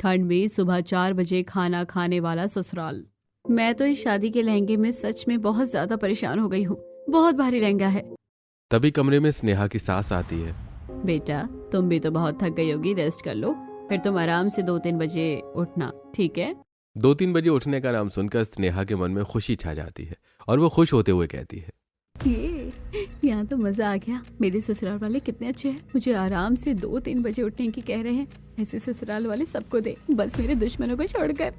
ठंड में सुबह 4 बजे खाना खाने वाला ससुराल। मैं तो इस शादी के लहंगे में सच में बहुत ज्यादा परेशान हो गई हूँ। बहुत भारी लहंगा है। तभी कमरे में स्नेहा की सास आती है। बेटा, तुम भी तो बहुत थक गई होगी, रेस्ट कर लो। फिर तुम आराम से 2-3 बजे उठना, ठीक है? 2-3 बजे उठने का नाम सुनकर स्नेहा के मन में खुशी छा जाती है और वो खुश होते हुए कहती है, ये यहाँ तो मजा आ गया। मेरे ससुराल वाले कितने अच्छे हैं, मुझे आराम से 2-3 बजे उठने की कह रहे हैं। ऐसे ससुराल वाले सबको दे, बस मेरे दुश्मनों को छोड़कर।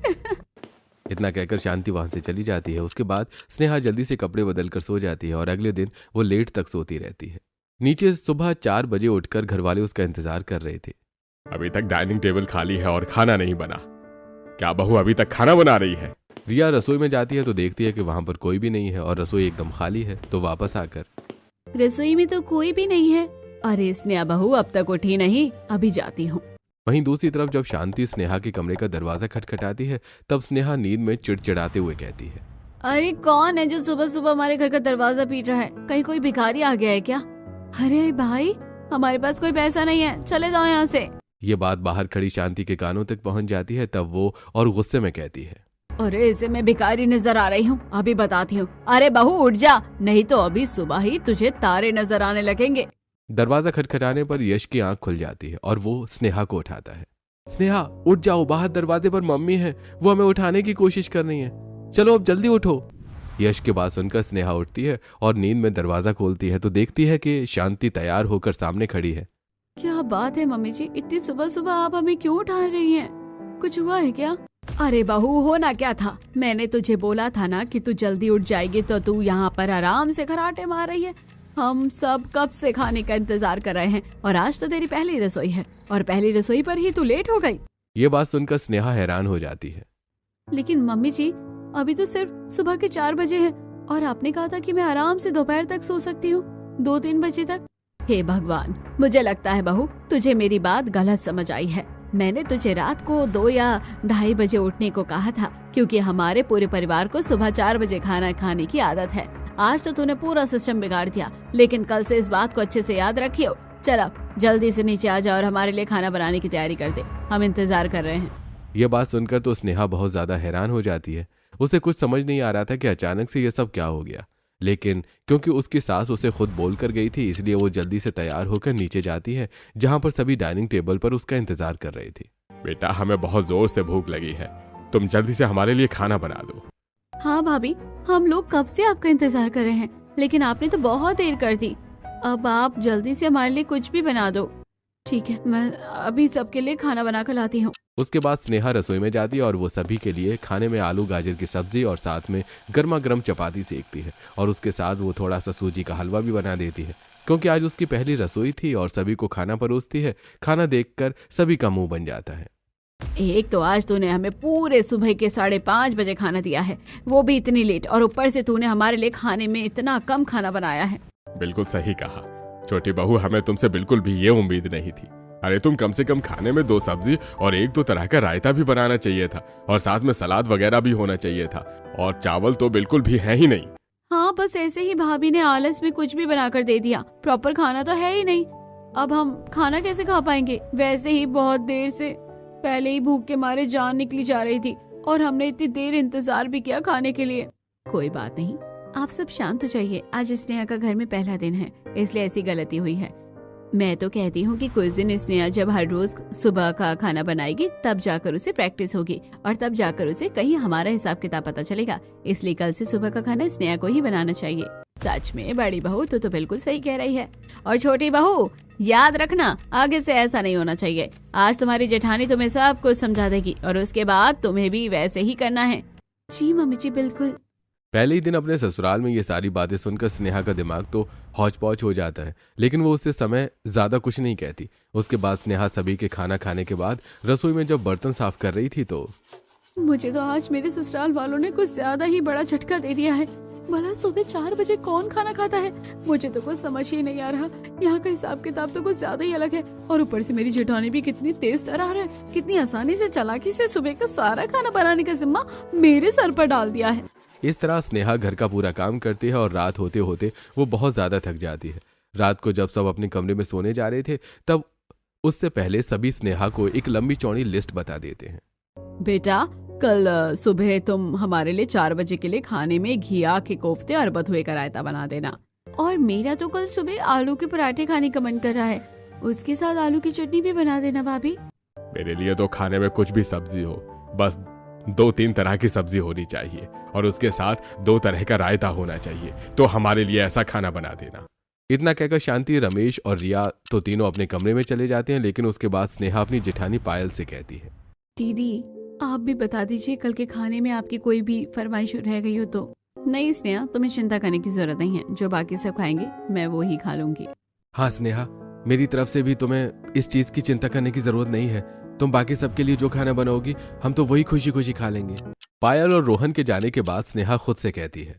इतना कहकर शांति वहां से चली जाती है। उसके बाद स्नेहा जल्दी से कपड़े बदलकर सो जाती है और अगले दिन वो लेट तक सोती रहती है। नीचे सुबह 4 बजे उठकर घरवाले उसका इंतजार कर रहे थे। अभी तक डाइनिंग टेबल खाली है और खाना नहीं बना। क्या बहू अभी तक खाना बना रही है? रिया रसोई में जाती है तो देखती है कि वहां पर कोई भी नहीं है और रसोई एकदम खाली है। तो वापस आकर रसोई में तो कोई भी नहीं है। अरे स्नेहा बहू अब तक उठी नहीं, अभी जाती हूँ। वहीं दूसरी तरफ जब शांति स्नेहा के कमरे का दरवाजा खटखटाती है तब स्नेहा नींद में चिड़चिड़ाते हुए कहती है, अरे कौन है जो सुबह सुबह हमारे घर का दरवाजा पीट रहा है? कहीं कोई भिखारी आ गया है क्या? अरे भाई, हमारे पास कोई पैसा नहीं है, चले जाओ यहाँ से। ये बात बाहर खड़ी शांति के कानों तक पहुंच जाती है। तब वो और गुस्से में कहती है, अरे इसे मैं भिखारी नजर आ रही हूँ, अभी बताती हूँ। अरे बहू उठ जा, नहीं तो अभी सुबह ही तुझे तारे नजर आने लगेंगे। दरवाजा खटखटाने पर यश की आंख खुल जाती है और वो स्नेहा को उठाता है। स्नेहा उठ जाओ, बाहर दरवाजे पर मम्मी है, वो हमें उठाने की कोशिश कर रही है, चलो अब जल्दी उठो। यश की बात सुनकर स्नेहा उठती है और नींद में दरवाजा खोलती है तो देखती है कि शांति तैयार होकर सामने खड़ी है। क्या बात है मम्मी जी, इतनी सुबह सुबह आप हमें क्यों उठा रही हैं? कुछ हुआ है क्या? अरे बहू, होना क्या था? मैंने तुझे बोला था ना कि तू जल्दी उठ जाएगी, तो तू यहाँ पर आराम से खराटे मार रही है। हम सब कब से खाने का इंतजार कर रहे हैं और आज तो तेरी पहली रसोई है और पहली रसोई पर ही तू लेट हो गई। ये बात सुनकर स्नेहा हैरान हो जाती है। लेकिन मम्मी जी, अभी तो सिर्फ सुबह के 4 बजे हैं और आपने कहा था कि मैं आराम से दोपहर तक सो सकती हूँ, 2-3 बजे तक। हे भगवान, मुझे लगता है बहू तुझे मेरी बात गलत समझ आई है। मैंने तुझे रात को 2 या 2:30 बजे उठने को कहा था, क्योंकि हमारे पूरे परिवार को सुबह 4 बजे खाना खाने की आदत है। आज तो तूने पूरा सिस्टम बिगाड़ दिया, लेकिन कल से इस बात को अच्छे से याद रखियो। चल अब जल्दी से नीचे आ जा और हमारे लिए खाना बनाने की तैयारी कर दे, हम इंतजार कर रहे हैं। यह बात सुनकर तो स्नेहा बहुत ज्यादा हैरान हो जाती है। उसे कुछ समझ नहीं आ रहा था कि अचानक से यह सब क्या हो गया, लेकिन क्योंकि उसकी सास उसे खुद बोल कर गई थी इसलिए वो जल्दी से तैयार होकर नीचे जाती है, जहां पर सभी डाइनिंग टेबल पर उसका इंतजार कर रही थी। बेटा, हमें बहुत जोर से भूख लगी है, तुम जल्दी से हमारे लिए खाना बना दो। हाँ भाभी, हम लोग कब से आपका इंतजार कर रहे हैं, लेकिन आपने तो बहुत देर कर दी। अब आप जल्दी से हमारे लिए कुछ भी बना दो। ठीक है, मैं अभी सबके लिए खाना बना कर लाती हूँ। उसके बाद स्नेहा रसोई में जाती है और वो सभी के लिए खाने में आलू गाजर की सब्जी और साथ में गर्मा गर्म चपाती सेकती है और उसके साथ वो थोड़ा सा सूजी का हलवा भी बना देती है, क्योंकि आज उसकी पहली रसोई थी और सभी को खाना परोसती है। खाना देखकर सभी का मुंह बन जाता है। एक तो आज तूने हमें पूरे सुबह के 5:30 बजे खाना दिया है, वो भी इतनी लेट, और ऊपर से तूने हमारे लिए खाने में इतना कम खाना बनाया है। बिल्कुल सही कहा छोटी बहू, हमें तुमसे बिल्कुल भी ये उम्मीद नहीं थी। अरे तुम कम से कम खाने में 2 सब्जी और 1-2 तरह का रायता भी बनाना चाहिए था और साथ में सलाद वगैरह भी होना चाहिए था, और चावल तो बिल्कुल भी है ही नहीं। हाँ, बस ऐसे ही भाभी ने आलस में कुछ भी बनाकर दे दिया। प्रॉपर खाना तो है ही नहीं, अब हम खाना कैसे खा पाएंगे? वैसे ही बहुत देर से पहले ही भूख के मारे जान निकली जा रही थी और हमने इतनी देर इंतजार भी किया खाने के लिए। कोई बात नहीं, आप सब शांत हो जाइए। आज स्नेहा का घर में पहला दिन है, इसलिए ऐसी गलती हुई है। मैं तो कहती हूँ कि कुछ दिन स्नेहा जब हर रोज सुबह का खाना बनाएगी तब जाकर उसे प्रैक्टिस होगी और तब जाकर उसे कहीं हमारा हिसाब किताब पता चलेगा। इसलिए कल से सुबह का खाना स्नेहा को ही बनाना चाहिए। सच में बड़ी बहू तो बिल्कुल सही कह रही है। और छोटी बहू, याद रखना, आगे से ऐसा नहीं होना चाहिए। आज तुम्हारी जेठानी तुम्हें सब कुछ समझा देगी और उसके बाद तुम्हें भी वैसे ही करना है। जी मम्मी जी, बिल्कुल। पहले ही दिन अपने ससुराल में ये सारी बातें सुनकर स्नेहा का दिमाग तो हौच पौच हो जाता है, लेकिन वो उससे समय ज्यादा कुछ नहीं कहती। उसके बाद स्नेहा सभी के खाना खाने के बाद रसोई में जब बर्तन साफ कर रही थी तो मुझे तो आज मेरे ससुराल वालों ने कुछ ज्यादा ही बड़ा झटका दे दिया है। भला सुबह 4 बजे कौन खाना खाता है? मुझे तो कुछ समझ ही नहीं आ रहा। यहाँ का हिसाब किताब तो कुछ ज्यादा ही अलग है, और ऊपर से मेरी जेठानी भी कितनी तेज तर्रार है, कितनी आसानी से चालाकी से सुबह का सारा खाना बनाने का जिम्मा मेरे सर पर डाल दिया है। इस तरह स्नेहा घर का पूरा काम करती है और रात होते होते वो बहुत ज्यादा थक जाती है। रात को जब सब अपने कमरे में सोने जा रहे थे तब उससे पहले सभी स्नेहा को एक लंबी चौड़ी लिस्ट बता देते हैं। बेटा, कल सुबह तुम हमारे लिए 4 बजे के लिए खाने में घिया के कोफ्ते और बथुए का रायता बना देना। और मेरा तो कल सुबह आलू के पराठे खाने का मन कर रहा है, उसके साथ आलू की चटनी भी बना देना भाभी। मेरे लिए तो खाने में कुछ भी सब्जी हो, बस 2-3 तरह की सब्जी होनी चाहिए और उसके साथ 2 तरह का रायता होना चाहिए, तो हमारे लिए ऐसा खाना बना देना। इतना कहकर शांति, रमेश और रिया तो तीनों अपने कमरे में चले जाते हैं, लेकिन उसके बाद स्नेहा अपनी जेठानी पायल से कहती है, दीदी आप भी बता दीजिए कल के खाने में आपकी कोई भी फरमाइश रह गई हो तो। नहीं स्नेहा, तुम्हें चिंता करने की जरूरत नहीं है, जो बाकी सब खाएंगे मैं वो ही खा लूंगी। हाँ स्नेहा, मेरी तरफ से भी तुम्हें इस चीज की चिंता करने की जरूरत नहीं है। तुम बाकी सबके लिए जो खाना बनाओगी हम तो वही खुशी खुशी खा लेंगे। पायल और रोहन के जाने के बाद स्नेहा खुद से कहती है,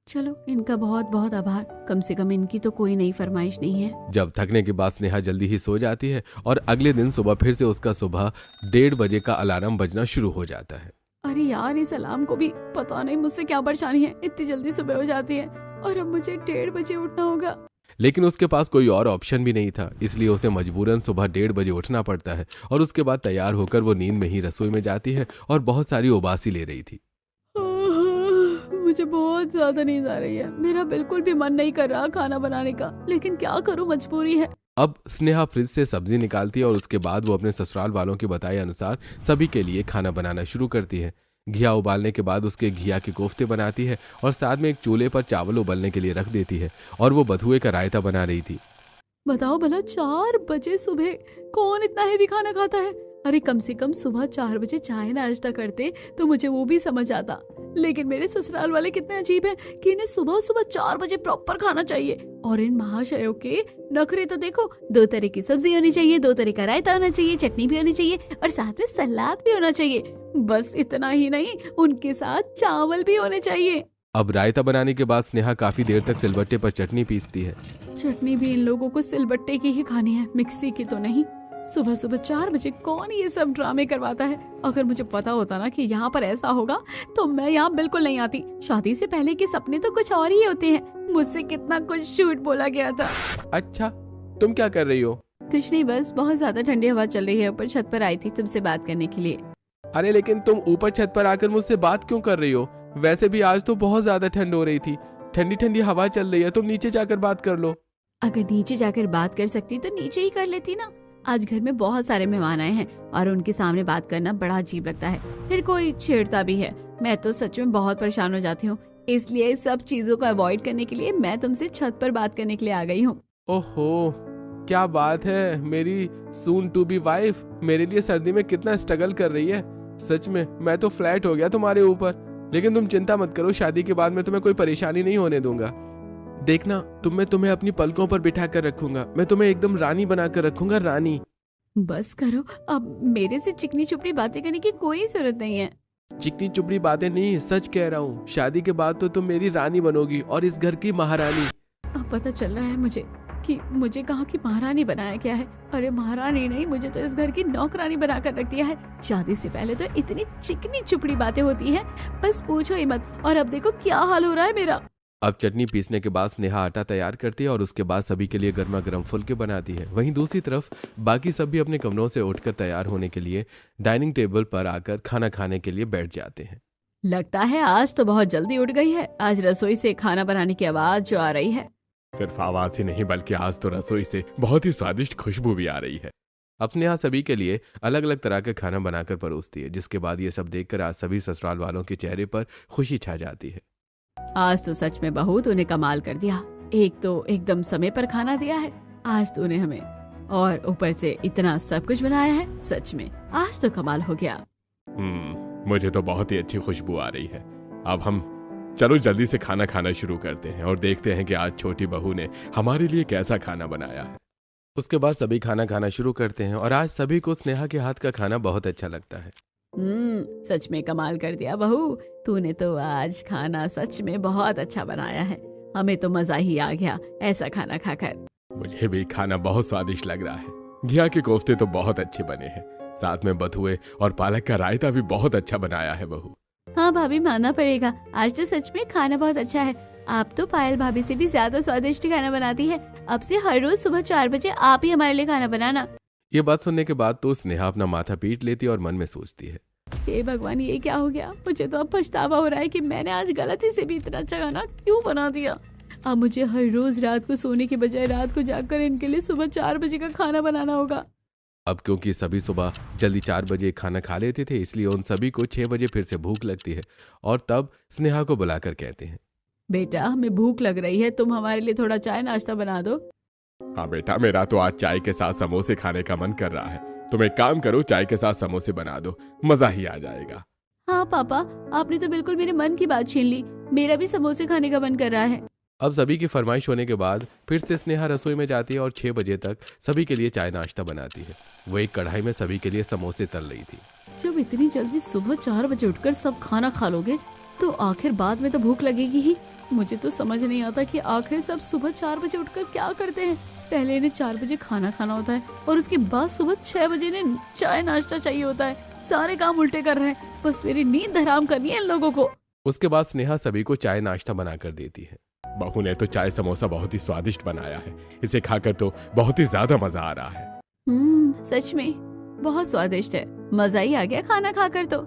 चलो इनका बहुत बहुत आभार, कम से कम इनकी तो कोई नई फरमाइश नहीं है। जब थकने के बाद स्नेहा जल्दी ही सो जाती है और अगले दिन सुबह फिर से उसका सुबह 1:30 बजे का अलार्म बजना शुरू हो जाता है। अरे यार, इस अलार्म को भी पता नहीं मुझसे क्या परेशानी है, इतनी जल्दी सुबह हो जाती है और अब मुझे 1:30 बजे उठना होगा। लेकिन उसके पास कोई और ऑप्शन भी नहीं था, इसलिए उसे मजबूरन सुबह 1:30 बजे उठना पड़ता है और उसके बाद तैयार होकर वो नींद में ही रसोई में जाती है और बहुत सारी उबासी ले रही थी। मुझे बहुत ज्यादा नींद आ रही है, मेरा बिल्कुल भी मन नहीं कर रहा खाना बनाने का, लेकिन क्या करूं, मजबूरी है। अब स्नेहा फ्रिज से सब्जी निकालती है और उसके बाद वो अपने ससुराल वालों के बताए अनुसार सभी के लिए खाना बनाना शुरू करती है। घिया उबालने के बाद उसके घिया के कोफ्ते बनाती है और साथ में एक चूल्हे पर चावल उबलने के लिए रख देती है और वो बथुए का रायता बना रही थी। बताओ भला 4 बजे सुबह कौन इतना हैवी खाना खाता है? अरे कम से कम सुबह 4 बजे चाय नाश्ता करते तो मुझे वो भी समझ आता, लेकिन मेरे ससुराल वाले कितने अजीब हैं कि इन्हें सुबह सुबह 4 बजे प्रॉपर खाना चाहिए। और इन महाशयों के नखरे तो देखो, 2 तरह की सब्जी होनी चाहिए, 2 तरह का रायता होना चाहिए, चटनी भी होनी चाहिए और साथ में सलाद भी होना चाहिए। बस इतना ही नहीं, उनके साथ चावल भी होने चाहिए। अब रायता बनाने के बाद स्नेहा काफी देर तक सिलबट्टे पर चटनी पीसती है। चटनी भी इन लोगों को सिलबट्टे की ही खानी है, मिक्सी की तो नहीं। सुबह सुबह 4 बजे कौन ये सब ड्रामे करवाता है? अगर मुझे पता होता ना कि यहाँ पर ऐसा होगा तो मैं यहाँ बिल्कुल नहीं आती। शादी से पहले के सपने तो कुछ और ही होते हैं, मुझसे कितना कुछ झूठ बोला गया था। अच्छा, तुम क्या कर रही हो? कुछ नहीं, बस बहुत ज्यादा ठंडी हवा चल रही है, ऊपर छत पर आई थी तुमसे बात करने के लिए। अरे लेकिन तुम ऊपर छत पर आकर मुझसे बात क्यों कर रही हो? वैसे भी आज तो बहुत ज्यादा ठंड हो रही थी, ठंडी ठंडी हवा चल रही है, तुम नीचे जाकर बात कर लो। अगर नीचे जाकर बात कर सकती तो नीचे ही कर लेती ना। आज घर में बहुत सारे मेहमान आए हैं और उनके सामने बात करना बड़ा अजीब लगता है, फिर कोई छेड़ता भी है। मैं तो सच में बहुत परेशान हो जाती हूँ, इसलिए सब चीजों को अवॉइड करने के लिए मैं तुमसे छत पर बात करने के लिए आ गई हूँ। ओहो, क्या बात है, मेरी सून टू बी वाइफ मेरे लिए सर्दी में कितना स्ट्रगल कर रही है। सच में मैं तो फ्लैट हो गया तुम्हारे ऊपर। लेकिन तुम चिंता मत करो, शादी के बाद मैं तुम्हें कोई परेशानी नहीं होने दूंगा। देखना, तुम्हें अपनी पलकों पर बिठा कर रखूंगा, मैं तुम्हें एकदम रानी बनाकर रखूंगा, रानी। बस करो, अब मेरे से चिकनी चुपड़ी बातें करने की कोई जरूरत नहीं है। चिकनी चुपड़ी बातें नहीं, सच कह रहा हूँ। शादी के बाद तो तुम मेरी रानी बनोगी और इस घर की महारानी। अब पता चल रहा है मुझे कि मुझे कहाँ की महारानी बनाया गया है। अरे महारानी नहीं, मुझे तो इस घर की नौकरानी बनाकर रख दिया है। शादी से पहले तो इतनी चिकनी चुपड़ी बातें होती हैं, बस पूछो ही मत। और अब देखो क्या हाल हो रहा है मेरा। अब चटनी पीसने के बाद स्नेहा आटा तैयार करती है और उसके बाद सभी के लिए गर्मा गर्म फुलके बनाती है। वहीं दूसरी तरफ बाकी सब भी अपने कमरों से उठकर तैयार होने के लिए डाइनिंग टेबल पर आकर खाना खाने के लिए बैठ जाते हैं। लगता है आज तो बहुत जल्दी उठ गई है, आज रसोई से खाना बनाने की आवाज जो आ रही है। सिर्फ आवाज ही नहीं बल्कि आज तो रसोई से बहुत ही स्वादिष्ट खुशबू भी आ रही है। अब स्नेहा सभी के लिए अलग अलग तरह का खाना बनाकर परोसती है, जिसके बाद ये सब देखकर आज सभी ससुराल वालों के चेहरे पर खुशी छा जाती है। आज तो सच में बहू तूने कमाल कर दिया, एक तो एकदम समय पर खाना दिया है आज तूने हमें, और ऊपर से इतना सब कुछ बनाया है। सच में आज तो कमाल हो गया। मुझे तो बहुत ही अच्छी खुशबू आ रही है। अब हम चलो जल्दी से खाना खाना शुरू करते हैं और देखते हैं कि आज छोटी बहू ने हमारे लिए कैसा खाना बनाया है। उसके बाद सभी खाना खाना शुरू करते हैं और आज सभी को स्नेहा के हाथ का खाना बहुत अच्छा लगता है। सच में कमाल कर दिया बहू, तूने तो आज खाना सच में बहुत अच्छा बनाया है। हमें तो मजा ही आ गया ऐसा खाना खाकर। मुझे भी खाना बहुत स्वादिष्ट लग रहा है। घिया के कोफ्ते तो बहुत अच्छे बने हैं, साथ में बथुए और पालक का रायता भी बहुत अच्छा बनाया है बहू। हाँ भाभी, मानना पड़ेगा, आज तो सच में खाना बहुत अच्छा है। आप तो पायल भाभी से भी ज्यादा स्वादिष्ट खाना बनाती है। अब से हर रोज सुबह 4 बजे आप ही हमारे लिए खाना बनाना। ये बात सुनने के बाद तो स्नेहा अपना माथा पीट लेती है और मन में सोचती है, हे भगवान, ये क्या हो गया। मुझे तो अब पछतावा हो रहा है कि मैंने आज गलती से भी इतना अच्छा खाना क्यों बना दिया। अब मुझे हर रोज रात को सोने के बजाय रात को जाकर इनके लिए सुबह 4 बजे का खाना बनाना होगा। अब क्योंकि सभी सुबह जल्दी 4 बजे खाना खा लेते थे, इसलिए उन सभी को 6 बजे फिर से भूख लगती है और तब स्नेहा को बुलाकर कहते हैं, बेटा, हमें भूख लग रही है, तुम हमारे लिए थोड़ा चाय नाश्ता बना दो। हाँ बेटा, मेरा तो आज चाय के साथ समोसे खाने का मन कर रहा है। तुम एक काम करो, चाय के साथ समोसे बना दो, मजा ही आ जाएगा। हाँ पापा, आपने तो बिल्कुल मेरे मन की बात छीन ली। मेरा भी समोसे खाने का मन कर रहा है। अब सभी की फरमाइश होने के बाद फिर से स्नेहा रसोई में जाती है और 6 बजे तक सभी के लिए चाय नाश्ता बनाती है। वो एक कढ़ाई में सभी के लिए समोसे तल रही थी। जब इतनी जल्दी सुबह 4 बजे उठकर सब खाना खा लोगे तो आखिर बाद में तो भूख लगेगी ही। मुझे तो समझ नहीं आता कि आखिर सब सुबह 4 बजे उठकर क्या करते हैं। पहले इन्हें 4 बजे खाना खाना होता है और उसके बाद सुबह 6 बजे इन्हें चाय नाश्ता चाहिए होता है। सारे काम उल्टे कर रहे हैं, बस मेरी नींद हराम करनी है इन लोगों को। उसके बाद स्नेहा सभी को चाय नाश्ता बनाकर देती है। बहू ने तो चाय समोसा बहुत ही स्वादिष्ट बनाया है, इसे खाकर तो बहुत ही ज्यादा मजा आ रहा है। सच में बहुत स्वादिष्ट है, मजा ही आ गया खाना खाकर तो।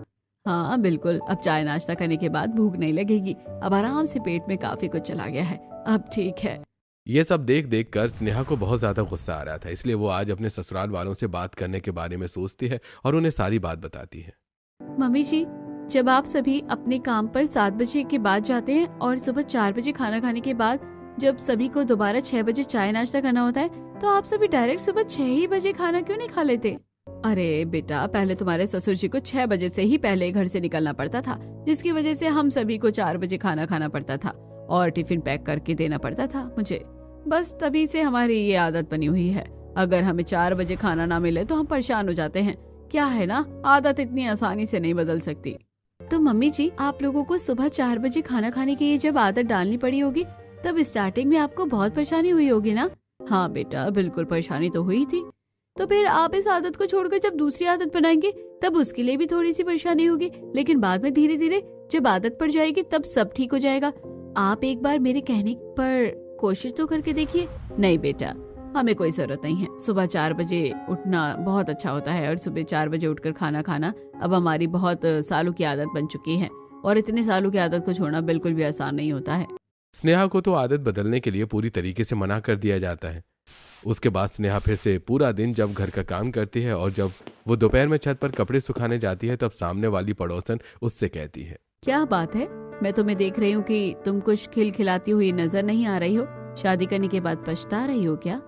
हाँ बिल्कुल, अब चाय नाश्ता करने के बाद भूख नहीं लगेगी। अब आराम से पेट में काफी कुछ चला गया है, अब ठीक है। ये सब देख देख कर स्नेहा को बहुत ज्यादा गुस्सा आ रहा था, इसलिए वो आज अपने ससुराल वालों से बात करने के बारे में सोचती है और उन्हें सारी बात बताती है। मम्मी जी, जब आप सभी अपने काम पर 7 बजे के बाद जाते हैं और सुबह 4 बजे खाना खाने के बाद जब सभी को दोबारा 6 बजे चाय नाश्ता करना होता है, तो आप सभी डायरेक्ट सुबह 6 ही बजे खाना क्यों नहीं खा लेते? अरे बेटा, पहले तुम्हारे ससुर जी को 6 बजे से ही पहले घर से निकलना पड़ता था, जिसकी वजह से हम सभी को 4 बजे खाना खाना पड़ता था और टिफिन पैक करके देना पड़ता था मुझे। बस तभी से हमारी ये आदत बनी हुई है। अगर हमें 4 बजे खाना ना मिले तो हम परेशान हो जाते हैं। क्या है ना, आदत इतनी आसानी से नहीं बदल सकती। तो मम्मी जी, आप लोगों को सुबह 4 बजे खाना खाने की ये जब आदत डालनी पड़ी होगी, तब स्टार्टिंग में आपको बहुत परेशानी हुई होगी ना? हाँ बेटा, बिल्कुल परेशानी तो हुई थी। तो फिर आप इस आदत को छोड़कर जब दूसरी आदत बनाएंगे तब उसके लिए भी थोड़ी सी परेशानी होगी, लेकिन बाद में धीरे धीरे जब आदत पड़ जाएगी तब सब ठीक हो जाएगा। आप एक बार मेरे कहने पर कोशिश तो करके देखिए। नहीं बेटा, हमें कोई जरूरत नहीं है। सुबह 4 बजे उठना बहुत अच्छा होता है और सुबह 4 बजे उठकर खाना खाना अब हमारी बहुत सालों की आदत बन चुकी है और इतने सालों की आदत को छोड़ना बिल्कुल भी आसान नहीं होता है। स्नेहा को तो आदत बदलने के लिए पूरी तरीके से मना कर दिया जाता है। उसके बाद स्नेहा फिर से पूरा दिन जब घर का काम करती है और जब वो दोपहर में छत पर कपड़े सुखाने जाती है, तब सामने वाली पड़ोसन उससे कहती है, क्या बात है, मैं तुम्हें देख रही हूँ कि तुम कुछ खिलखिलाती हुई नजर नहीं आ रही हो। शादी करने के बाद पछता रही हो क्या?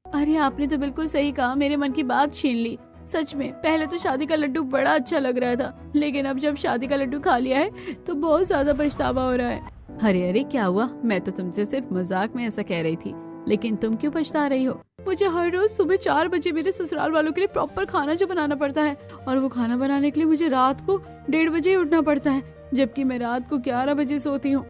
अरे आपने तो बिल्कुल सही कहा, मेरे मन की बात छीन ली। सच में पहले तो शादी का लड्डू बड़ा अच्छा लग रहा था, लेकिन अब जब शादी का लड्डू खा लिया है तो बहुत ज्यादा पछतावा हो रहा है। अरे अरे क्या हुआ, मैं तो तुमसे सिर्फ मजाक में ऐसा कह रही थी, लेकिन तुम क्यों पछता रही हो? मुझे हर रोज सुबह 4 बजे मेरे ससुराल वालों के लिए प्रॉपर खाना जो बनाना पड़ता है, और वो खाना बनाने के लिए मुझे रात को 1:30 बजे ही उठना पड़ता है, जबकि मैं रात को 11 बजे सोती हूँ।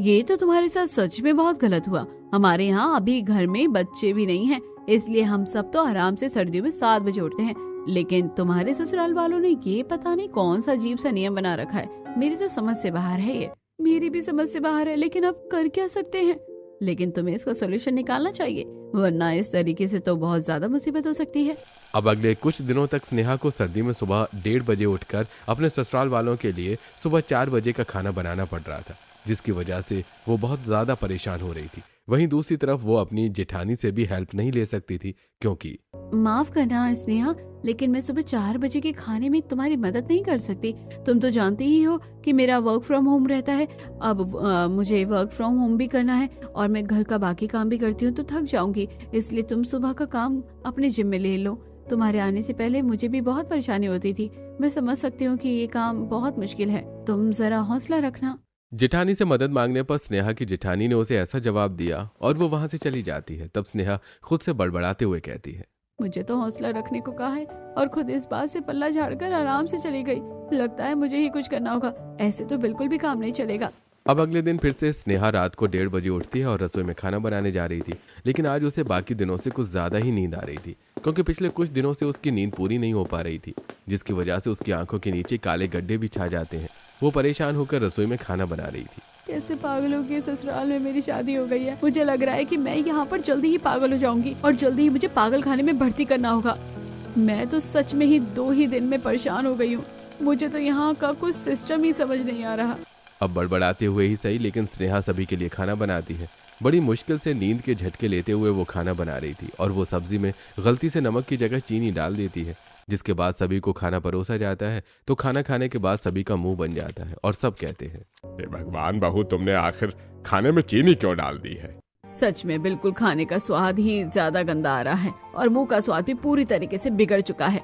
ये तो तुम्हारे साथ सच में बहुत गलत हुआ। हमारे यहाँ अभी घर में बच्चे भी नहीं हैं, इसलिए हम सब तो आराम से सर्दियों में 7 बजे उठते हैं, लेकिन तुम्हारे ससुराल वालों ने ये पता नहीं कौन सा अजीब सा नियम बना रखा है। मेरी तो समझ से बाहर है ये। मेरी भी समझ से बाहर है, लेकिन अब कर क्या सकते हैं? लेकिन तुम्हें इसका सोल्यूशन निकालना चाहिए, वरना इस तरीके से तो बहुत ज्यादा मुसीबत हो सकती है। अब अगले कुछ दिनों तक स्नेहा को सर्दी में सुबह 1:30 बजे उठकर अपने ससुराल वालों के लिए सुबह 4 बजे का खाना बनाना पड़ रहा था, जिसकी वजह से वो बहुत ज्यादा परेशान हो रही थी। वहीं दूसरी तरफ वो अपनी जेठानी से भी हेल्प नहीं ले सकती थी, क्योंकि माफ करना स्नेहा, लेकिन मैं सुबह 4 बजे के खाने में तुम्हारी मदद नहीं कर सकती। तुम तो जानती ही हो कि मेरा वर्क फ्रॉम होम रहता है। अब मुझे वर्क फ्रॉम होम भी करना है और मैं घर का बाकी काम भी करती हूँ, तो थक जाऊंगी। इसलिए तुम सुबह का काम अपने जिम्मे ले लो। तुम्हारे आने से पहले मुझे भी बहुत परेशानी होती थी। मैं समझ सकती हूँ कि ये काम बहुत मुश्किल है, तुम जरा हौसला रखना। जेठानी से मदद मांगने पर स्नेहा की जेठानी ने उसे ऐसा जवाब दिया और वो वहां से चली जाती है। तब स्नेहा खुद से बड़बड़ाते हुए कहती है, मुझे तो हौसला रखने को कहा है और खुद इस बात से पल्ला झाड़कर आराम से चली गई। लगता है मुझे ही कुछ करना होगा, ऐसे तो बिल्कुल भी काम नहीं चलेगा। अब अगले दिन फिर से स्नेहा रात को 1:30 बजे उठती है और रसोई में खाना बनाने जा रही थी, लेकिन आज उसे बाकी दिनों से कुछ ज्यादा ही नींद आ रही थी, क्योंकि पिछले कुछ दिनों से उसकी नींद पूरी नहीं हो पा रही थी, जिसकी वजह से उसकी आंखों के नीचे काले गड्ढे भी छा जाते हैं। वो परेशान होकर रसोई में खाना बना रही थी। कैसे पागलों के ससुराल में मेरी शादी हो गई है। मुझे लग रहा है कि मैं यहाँ पर जल्दी ही पागल हो जाऊंगी और जल्दी ही मुझे पागल खाने में भर्ती करना होगा। मैं तो सच में ही 2 ही दिन में परेशान हो गई हूँ। मुझे तो यहाँ का कुछ सिस्टम ही समझ नहीं आ रहा। अब बड़बड़ाते हुए ही सही, लेकिन स्नेहा सभी के लिए खाना बनाती है। बड़ी मुश्किल से नींद के झटके लेते हुए वो खाना बना रही थी और वो सब्जी में गलती से नमक की जगह चीनी डाल देती है, जिसके बाद सभी को खाना परोसा जाता है। तो खाना खाने के बाद सभी का मुंह बन जाता है और सब कहते हैं, हे भगवान बहू, तुमने आखिर खाने में चीनी क्यों डाल दी है? सच में बिल्कुल खाने का स्वाद ही ज्यादा गंदा आ रहा है और मुंह का स्वाद भी पूरी तरीके से बिगड़ चुका है।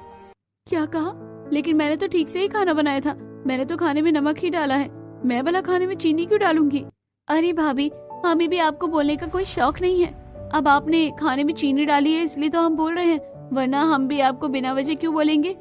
क्या कहा? लेकिन मैंने तो ठीक से ही खाना बनाया था। मैंने तो खाने में नमक ही डाला है। मैं भला खाने में चीनी क्यों डालूंगी? अरे भाभी, हमें भी आपको बोलने का कोई शौक नहीं है। अब आपने खाने में चीनी डाली है इसलिए तो हम बोल रहे हैं, वरना हम भी आपको बिना वजह क्यों बोलेंगे?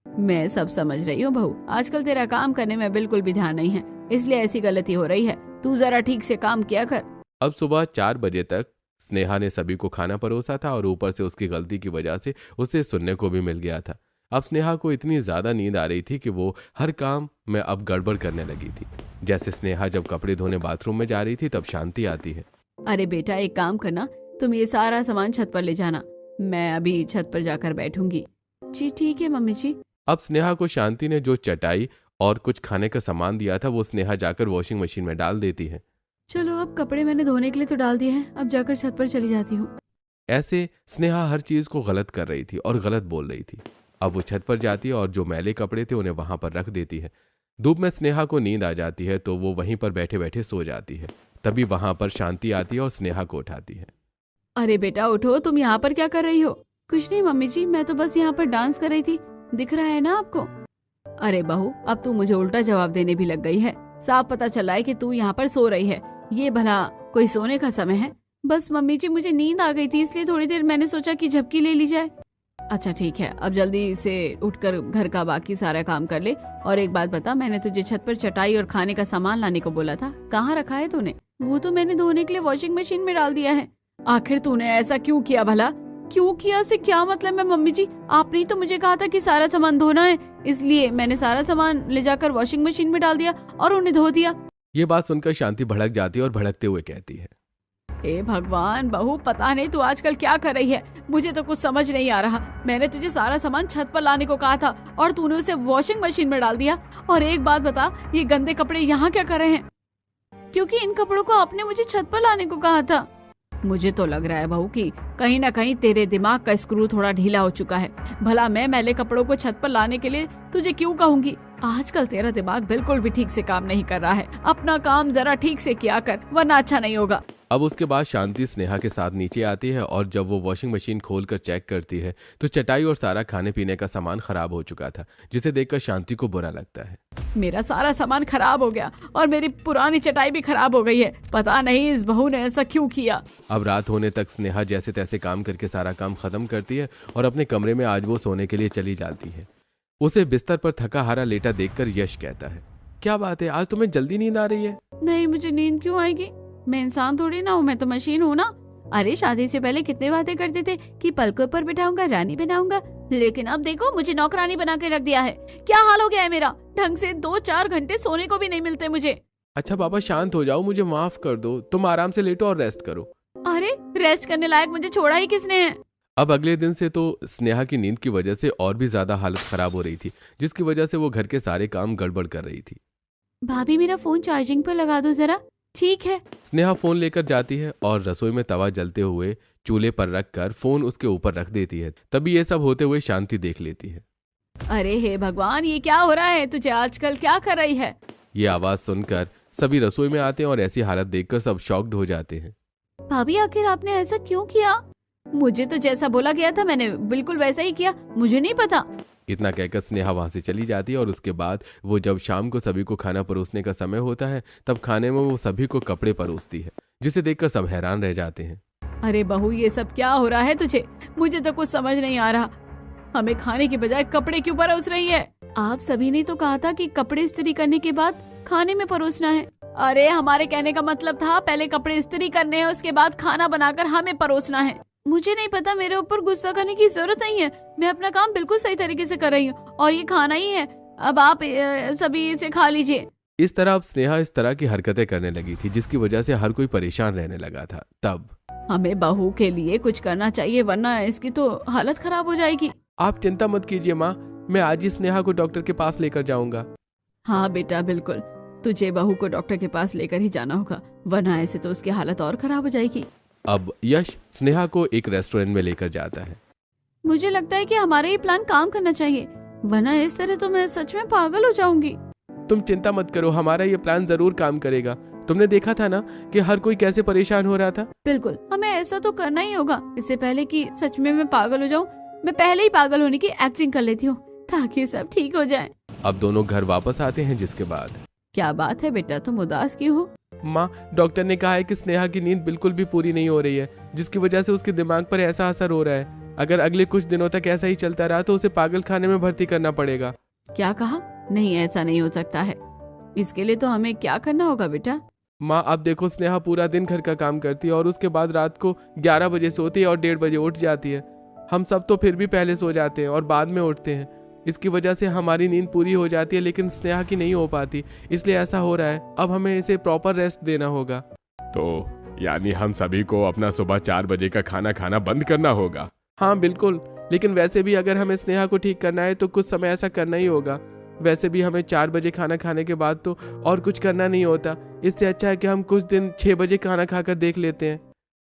मैं सब समझ रही हूँ बहू, आजकल तेरा काम करने में बिल्कुल भी ध्यान नहीं है, इसलिए ऐसी गलती हो रही है। तू जरा ठीक से काम किया कर। अब सुबह 4 बजे तक स्नेहा ने सभी को खाना परोसा था और ऊपर से उसकी गलती की वजह से उसे सुनने को भी मिल गया था। अब स्नेहा को इतनी ज्यादा नींद आ रही थी कि वो हर काम में अब गड़बड़ करने लगी थी। जैसे स्नेहा जब कपड़े धोने बाथरूम में जा रही थी तब शांति आती है। अरे बेटा, एक काम करना, तुम ये सारा सामान छत पर ले जाना, मैं अभी छत पर जाकर बैठूंगी। जी ठीक है मम्मी जी। अब स्नेहा को शांति ने जो चटाई और कुछ खाने का सामान दिया था वो स्नेहा जाकर वॉशिंग मशीन में डाल देती है। चलो, अब कपड़े मैंने धोने के लिए तो डाल दिए हैं, अब जाकर छत पर चली जाती हूँ। ऐसे स्नेहा हर चीज को गलत कर रही थी और गलत बोल रही थी। अब वो छत पर जाती है और जो मैले कपड़े थे उन्हें वहां पर रख देती है। धूप में स्नेहा को नींद आ जाती है तो वो वहीं पर बैठे बैठे सो जाती है। तभी वहां पर शांति आती है और स्नेहा को उठाती है। अरे बेटा उठो, तुम यहाँ पर क्या कर रही हो? कुछ नहीं मम्मी जी, मैं तो बस यहाँ पर डांस कर रही थी, दिख रहा है ना आपको? अरे बहू, अब तू मुझे उल्टा जवाब देने भी लग गई है। साफ पता चला है कि तू यहाँ पर सो रही है। ये भला कोई सोने का समय है? बस मम्मी जी, मुझे नींद आ गई थी इसलिए थोड़ी देर मैंने सोचा कि झपकी ले ली जाए। अच्छा ठीक है, अब जल्दी से उठकर घर का बाकी सारा काम कर ले। और एक बात बता, मैंने तुझे छत पर चटाई और खाने का सामान लाने को बोला था, कहाँ रखा है तूने? वो तो मैंने धोने के लिए वॉशिंग मशीन में डाल दिया है। आखिर तूने ऐसा क्यों किया भला? क्यों किया से क्या मतलब है मम्मी जी? आपने ही तो मुझे कहा था कि सारा सामान धोना है, इसलिए मैंने सारा सामान ले जाकर वॉशिंग मशीन में डाल दिया और उन्हें धो दिया। ये बात सुनकर शांति भड़क जाती है और भड़कते हुए कहती है, ए भगवान बहू, पता नहीं तू आजकल क्या कर रही है, मुझे तो कुछ समझ नहीं आ रहा। मैंने तुझे सारा सामान छत पर लाने को कहा था और तूने उसे वॉशिंग मशीन में डाल दिया। और एक बात बता, ये गंदे कपड़े यहाँ क्या कर रहे हैं? क्योंकि इन कपड़ों को आपने मुझे छत पर लाने को कहा था। मुझे तो लग रहा है बहू कि कहीं ना कहीं तेरे दिमाग का स्क्रू थोड़ा ढीला हो चुका है। भला मैं मैले कपड़ों को छत पर लाने के लिए तुझे क्यों कहूंगी? आजकल तेरा दिमाग बिल्कुल भी ठीक से काम नहीं कर रहा है। अपना काम जरा ठीक से किया कर, वरना अच्छा नहीं होगा। अब उसके बाद शांति स्नेहा के साथ नीचे आती है और जब वो वॉशिंग मशीन खोलकर चेक करती है तो चटाई और सारा खाने पीने का सामान खराब हो चुका था, जिसे देखकर शांति को बुरा लगता है। मेरा सारा सामान खराब हो गया और मेरी पुरानी चटाई भी खराब हो गई है। पता नहीं इस बहू ने ऐसा क्यों किया। अब रात होने तक स्नेहा जैसे तैसे काम करके सारा काम खत्म करती है और अपने कमरे में आज वो सोने के लिए चली जाती है। उसे बिस्तर पर थका हारा लेटा देखकर यश कहता है, क्या बात है, आज तुम्हें जल्दी नींद आ रही है? नहीं, मुझे नींद क्यों आएगी? मैं इंसान थोड़ी ना हूँ, मैं तो मशीन हूँ ना। अरे शादी से पहले कितने बातें करते थे कि पलकों पर बिठाऊंगा, रानी बनाऊंगा, लेकिन अब देखो मुझे नौकरानी बना के रख दिया है। क्या हाल हो गया है मेरा? ढंग से 2-4 घंटे सोने को भी नहीं मिलते मुझे। अच्छा बाबा शांत हो जाओ, मुझे माफ कर दो, तुम आराम से लेटो और रेस्ट करो। अरे रेस्ट करने लायक मुझे छोड़ा ही किसने है? अब अगले दिन से तो स्नेहा की नींद की वजह से और भी ज्यादा हालत खराब हो रही थी, जिसकी वजह से वो घर के सारे काम गड़बड़ कर रही थी। भाभी मेरा फोन चार्जिंग पर लगा दो जरा। ठीक है। स्नेहा फोन लेकर जाती है और रसोई में तवा जलते हुए चूल्हे पर रखकर फोन उसके ऊपर रख देती है। तभी ये सब होते हुए शांति देख लेती है। अरे हे भगवान, ये क्या हो रहा है? तुझे आजकल क्या कर रही है? ये आवाज सुनकर सभी रसोई में आते हैं और ऐसी हालत देखकर सब शॉक्ड हो जाते हैं। भाभी आखिर आपने ऐसा क्यों किया? मुझे तो जैसा बोला गया था मैंने बिल्कुल वैसा ही किया, मुझे नहीं पता। इतना कहकर स्नेहा वहां से चली जाती है और उसके बाद वो जब शाम को सभी को खाना परोसने का समय होता है तब खाने में वो सभी को कपड़े परोसती है, जिसे देखकर सब हैरान रह जाते हैं। अरे बहू, ये सब क्या हो रहा है तुझे? मुझे तो कुछ समझ नहीं आ रहा। हमें खाने की बजाय कपड़े क्यों परोस रही है? आप सभी ने तो कहा था कि कपड़े इस्त्री करने के बाद खाने में परोसना है। अरे हमारे कहने का मतलब था पहले कपड़े इस्त्री करने हैं, उसके बाद खाना बनाकर हमें परोसना है। मुझे नहीं पता, मेरे ऊपर गुस्सा करने की जरूरत नहीं है। मैं अपना काम बिल्कुल सही तरीके से कर रही हूँ और ये खाना ही है। अब आप सभी इसे खा लीजिए। इस तरह अब स्नेहा इस तरह की हरकतें करने लगी थी जिसकी वजह से हर कोई परेशान रहने लगा था। तब हमें बहू के लिए कुछ करना चाहिए वरना इसकी तो हालत खराब हो जाएगी। आप चिंता मत कीजिए माँ, मैं आज ही स्नेहा को डॉक्टर के पास लेकर जाऊंगा। हाँ बेटा बिल्कुल, तुझे बहू को डॉक्टर के पास लेकर ही जाना होगा वरना ऐसे तो उसकी हालत और खराब हो जाएगी। अब यश स्नेहा को एक रेस्टोरेंट में लेकर जाता है। मुझे लगता है कि हमारा ये प्लान काम करना चाहिए वरना इस तरह तो मैं सच में पागल हो जाऊंगी। तुम चिंता मत करो, हमारा ये प्लान जरूर काम करेगा। तुमने देखा था ना कि हर कोई कैसे परेशान हो रहा था। बिल्कुल, हमें ऐसा तो करना ही होगा। इससे पहले कि सच में मैं पागल हो जाऊं, मैं पहले ही पागल होने की एक्टिंग कर लेती हूँ ताकि सब ठीक हो जाए। अब दोनों घर वापस आते हैं जिसके बाद क्या बात है बेटा, तुम उदास क्यों हो? माँ, डॉक्टर ने कहा है कि स्नेहा की नींद बिल्कुल भी पूरी नहीं हो रही है जिसकी वजह से उसके दिमाग पर ऐसा असर हो रहा है। अगर अगले कुछ दिनों तक ऐसा ही चलता रहा तो उसे पागल खाने में भर्ती करना पड़ेगा। क्या कहा? नहीं, ऐसा नहीं हो सकता है। इसके लिए तो हमें क्या करना होगा बेटा? माँ, आप देखो स्नेहा पूरा दिन घर का काम करती है और उसके बाद रात को 11 बजे सोती है और 1:30 बजे उठ जाती है। हम सब तो फिर भी पहले सो जाते हैं और बाद में उठते हैं। इसकी वजह से हमारी नींद पूरी हो जाती है लेकिन स्नेहा की नहीं हो पाती, इसलिए ऐसा हो रहा है। अब हमें इसे प्रॉपर रेस्ट देना होगा। तो यानी हम सभी को अपना सुबह 4 बजे का खाना खाना बंद करना होगा? हाँ बिल्कुल, लेकिन वैसे भी अगर हमें स्नेहा को ठीक करना है तो कुछ समय ऐसा करना ही होगा। वैसे भी हमें 4 बजे खाना खाने के बाद तो और कुछ करना नहीं होता। इससे अच्छा है कि हम कुछ दिन 6 बजे खाना खाकर देख लेते हैं।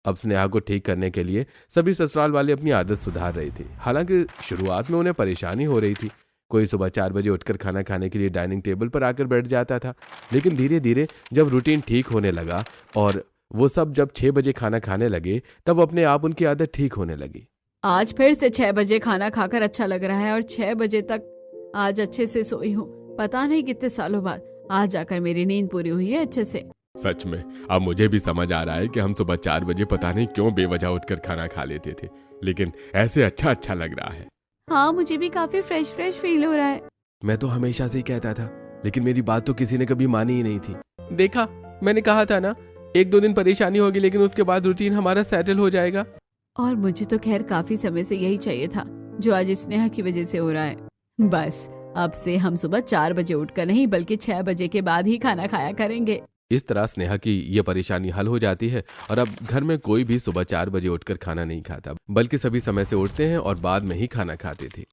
अब स्नेहा को ठीक करने के लिए सभी ससुराल वाले अपनी आदत सुधार रहे थे। हालांकि शुरुआत में उन्हें परेशानी हो रही थी। कोई सुबह 4 बजे उठकर खाना खाने के लिए डाइनिंग टेबल पर आकर बैठ जाता था, लेकिन धीरे धीरे जब रूटीन ठीक होने लगा और वो सब जब 6 बजे खाना खाने लगे तब अपने आप उनकी आदत ठीक होने लगी। आज फिर से 6 बजे खाना खाकर अच्छा लग रहा है और 6 बजे तक आज अच्छे से सोई हूँ। पता नहीं कितने सालों बाद आज जाकर मेरी नींद पूरी हुई है अच्छे से। सच में अब मुझे भी समझ आ रहा है कि हम सुबह 4 बजे पता नहीं क्यों बेवजह उठकर खाना खा लेते थे, लेकिन ऐसे अच्छा लग रहा है। हाँ, मुझे भी काफी फ्रेश फील हो रहा है। मैं तो हमेशा से ही कहता था, लेकिन मेरी बात तो किसी ने कभी मानी ही नहीं थी। देखा, मैंने कहा था ना, 1-2 दिन परेशानी होगी लेकिन उसके बाद रूटीन हमारा सेटल हो जाएगा। और मुझे तो खैर काफी समय से यही चाहिए था जो आज स्नेहा की वजह से हो रहा है। बस अब से हम सुबह 4 बजे उठकर नहीं बल्कि 6 बजे के बाद ही खाना खाया करेंगे। इस तरह स्नेहा की ये परेशानी हल हो जाती है और अब घर में कोई भी सुबह 4 बजे उठकर खाना नहीं खाता, बल्कि सभी समय से उठते हैं और बाद में ही खाना खाते थे।